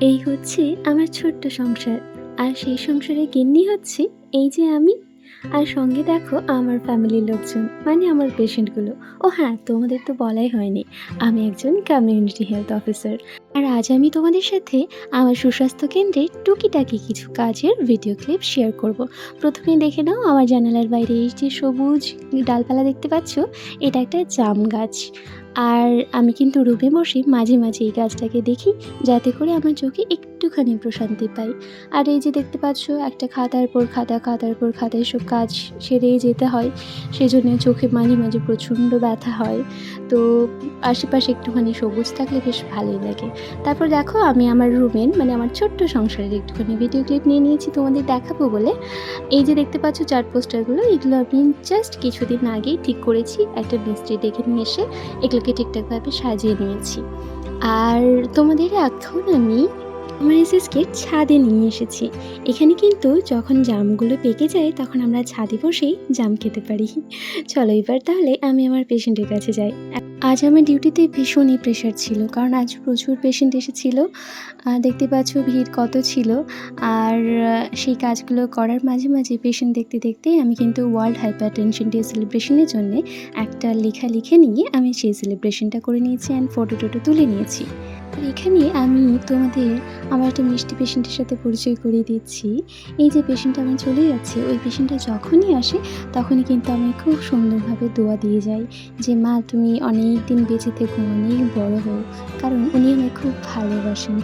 এই হচ্ছে আমার ছোট্ট সংসার। আর সেই সংসারের গিন্নি হচ্ছি এই যে আমি। আর সঙ্গে দেখো আমার ফ্যামিলির লোকজন, মানে আমার পেশেন্টগুলো। ও হ্যাঁ, তোমাদের তো বলাই হয়নি, আমি একজন কমিউনিটি হেলথ অফিসার। আর আজ আমি তোমাদের সাথে আমার সুস্বাস্থ্য কেন্দ্রের টুকিটাকি কিছু কাজের ভিডিও ক্লিপ শেয়ার করব। প্রথমে দেখে নাও আমার জানালার বাইরে এই যে সবুজ ডালপালা দেখতে পাচ্ছ, এটা একটা জাম গাছ। আর আমি কিন্তু রুমে বসে মাঝে মাঝে এই গাছটাকে দেখি, যাতে করে আমার চোখে একটুখানি প্রশান্তি পাই। আর এই যে দেখতে পাচ্ছ, একটা খাতার পর খাতা, খাতার পর খাতা এসব কাজ সেরেই যেতে হয়। সেজন্য চোখে মাঝে মাঝে প্রচণ্ড ব্যথা হয়। তো আশেপাশে একটুখানি সবুজ থাকলে বেশ ভালোই লাগে। তারপর দেখো আমি আমার রুমের, মানে আমার ছোট্ট সংসারের একটুখানি ভিডিও ক্লিপ নিয়ে নিয়েছি তোমাদের দেখাবো বলে। এই যে দেখতে পাচ্ছ চার্ট পোস্টারগুলো, এগুলো আমি জাস্ট কিছুদিন আগেই ঠিক করেছি, একটা মিস্ত্রি ডেকে নিয়ে এসে এগুলোকে ঠিকঠাকভাবে সাজিয়ে নিয়েছি। আর তোমাদের এখন আমি আমার এসএসকে ছাদে নিয়ে এসেছি। এখানে কিন্তু যখন জামগুলো পেকে যায় তখন আমরা ছাদে বসেই জাম খেতে পারি। চলো এবার তাহলে আমি আমার পেশেন্টের কাছে যাই। আজ আমার ডিউটিতে ভীষণই প্রেশার ছিল, কারণ আজ প্রচুর পেশেন্ট এসেছিল। দেখতে পাচ্ছ ভিড় কত ছিল। আর সেই কাজগুলো করার মাঝে মাঝে পেশেন্ট দেখতে দেখতেই আমি কিন্তু ওয়ার্ল্ড হাইপার টেনশন ডে সেলিব্রেশনের জন্য একটা লেখা লিখে নিয়ে আমি সেই সেলিব্রেশনটা করে নিয়েছি অ্যান্ড ফটো টোটো তুলে নিয়েছি। আর এখানে আমি তোমাদের আমার একটা মিষ্টি পেশেন্টের সাথে পরিচয় করিয়ে দিচ্ছি। এই যে পেশেন্টটা আমার চলে যাচ্ছে, ওই পেশেন্টটা যখনই আসে তখনই কিন্তু আমি খুব সুন্দরভাবে দোয়া দিয়ে যাই যে মা তুমি অনেক দিন বেঁচে থেকো, অনেক বড় হও, কারণ উনি আমায় খুব ভালোবাসেন।